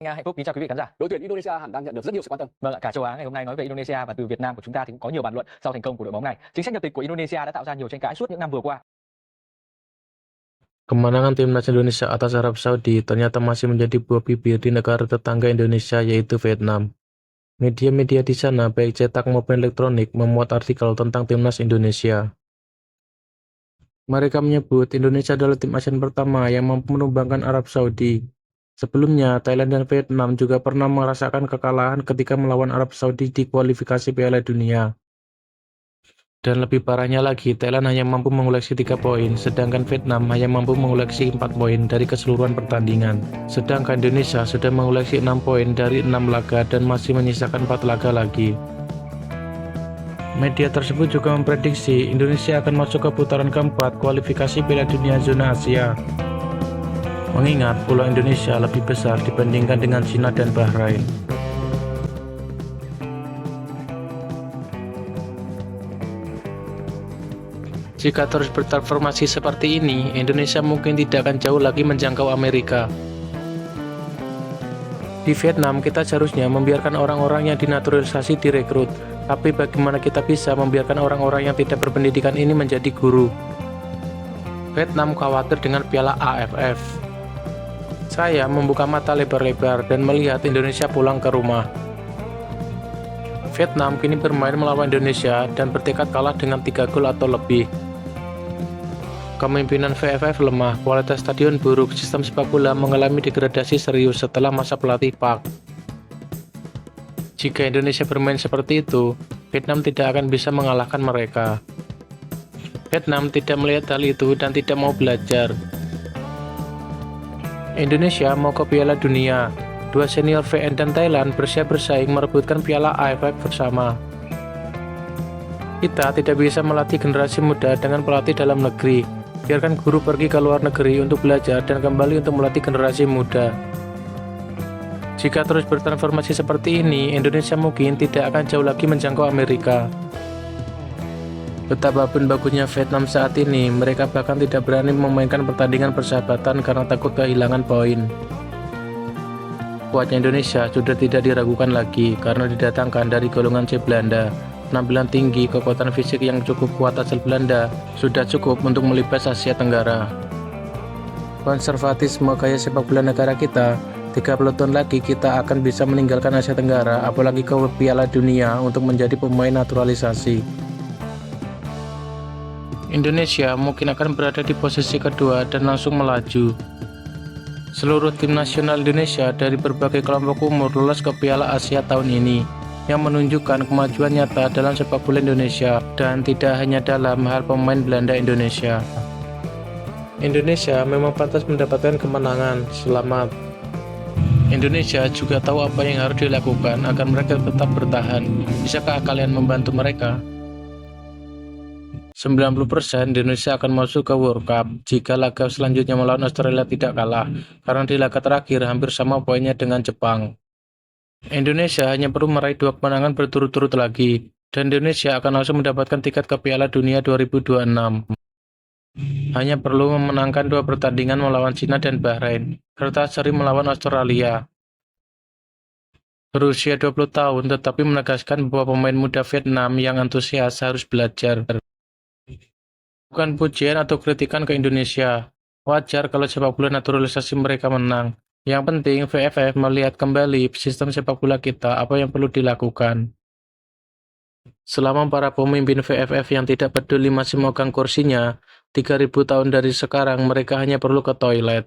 Nga hạnh phúc kính chào quý vị khán giả. Đội tuyển Indonesia hẳn đang nhận được rất nhiều sự quan tâm. Vâng ạ, cả châu Á ngày hôm nay nói về Indonesia và từ Việt Nam của chúng ta thì cũng có nhiều bàn luận sau thành công của đội bóng này. Chính sách nhập tịch của Indonesia đã tạo ra nhiều tranh cãi suốt những năm vừa qua. Kemenangan timnas Indonesia atas Arab Saudi ternyata masih menjadi buah bibir di negara tetangga Indonesia yaitu Vietnam. Media-media di sana, baik cetak maupun elektronik, memuat artikel tentang timnas Indonesia. Mereka menyebut Indonesia adalah tim ASEAN pertama yang mampu menumbangkan Arab Saudi. Sebelumnya, Thailand dan Vietnam juga pernah merasakan kekalahan ketika melawan Arab Saudi di kualifikasi Piala Dunia. Dan lebih parahnya lagi, Thailand hanya mampu mengoleksi 3 poin, sedangkan Vietnam hanya mampu mengoleksi 4 poin dari keseluruhan pertandingan. Sedangkan Indonesia sudah mengoleksi 6 poin dari 6 laga dan masih menyisakan 4 laga lagi. Media tersebut juga memprediksi Indonesia akan masuk ke putaran keempat kualifikasi Piala Dunia zona Asia. Mengingat pulau Indonesia lebih besar dibandingkan dengan Cina dan Bahrain. Jika terus bertransformasi seperti ini, Indonesia mungkin tidak akan jauh lagi menjangkau Amerika. Di Vietnam, kita seharusnya membiarkan orang-orang yang dinaturalisasi direkrut, tapi bagaimana kita bisa membiarkan orang-orang yang tidak berpendidikan ini menjadi guru? Vietnam khawatir dengan piala AFF. Saya membuka mata lebar-lebar dan melihat Indonesia pulang ke rumah. Vietnam kini bermain melawan Indonesia dan bertekad kalah dengan 3 gol atau lebih. Kepemimpinan VFF lemah, kualitas stadion buruk, sistem sepak bola mengalami degradasi serius setelah masa pelatih Park. Jika Indonesia bermain seperti itu, Vietnam tidak akan bisa mengalahkan mereka. Vietnam tidak melihat hal itu dan tidak mau belajar. Indonesia mau ke Piala Dunia. Dua senior VN dan Thailand bersiap bersaing merebutkan Piala AFF bersama. Kita tidak bisa melatih generasi muda dengan pelatih dalam negeri. Biarkan guru pergi ke luar negeri untuk belajar dan kembali untuk melatih generasi muda. Jika terus bertransformasi seperti ini, Indonesia mungkin tidak akan jauh lagi menjangkau Amerika. Betapapun bagusnya Vietnam saat ini, mereka bahkan tidak berani memainkan pertandingan persahabatan karena takut kehilangan poin. Kuatnya Indonesia sudah tidak diragukan lagi karena didatangkan dari golongan C Belanda. Penampilan tinggi, kekuatan fisik yang cukup kuat asal Belanda sudah cukup untuk melibas Asia Tenggara. Konservatisme gaya sepak bola negara kita, 30 tahun lagi kita akan bisa meninggalkan Asia Tenggara, apalagi ke Piala Dunia untuk menjadi pemain naturalisasi. Indonesia mungkin akan berada di posisi kedua dan langsung melaju. Seluruh tim nasional Indonesia dari berbagai kelompok umur lolos ke Piala Asia tahun ini, yang menunjukkan kemajuan nyata dalam sepak bola Indonesia dan tidak hanya dalam hal pemain Belanda Indonesia. Indonesia memang pantas mendapatkan kemenangan. Selamat. Indonesia juga tahu apa yang harus dilakukan agar mereka tetap bertahan. Bisakah kalian membantu mereka? 90% Indonesia akan masuk ke World Cup jika laga selanjutnya melawan Australia tidak kalah, karena di laga terakhir hampir sama poinnya dengan Jepang. Indonesia hanya perlu meraih 2 kemenangan berturut-turut lagi, dan Indonesia akan langsung mendapatkan tiket ke Piala Dunia 2026. Hanya perlu memenangkan 2 pertandingan melawan Cina dan Bahrain, serta seri melawan Australia. Berusia 20 tahun tetapi menegaskan bahwa pemain muda Vietnam yang antusias harus belajar. Bukan pujian atau kritikan ke Indonesia. Wajar kalau sepak bola naturalisasi mereka menang. Yang penting VFF melihat kembali sistem sepak bola kita apa yang perlu dilakukan. Selama para pemimpin VFF yang tidak peduli masih memegang kursinya, 3000 tahun dari sekarang mereka hanya perlu ke toilet.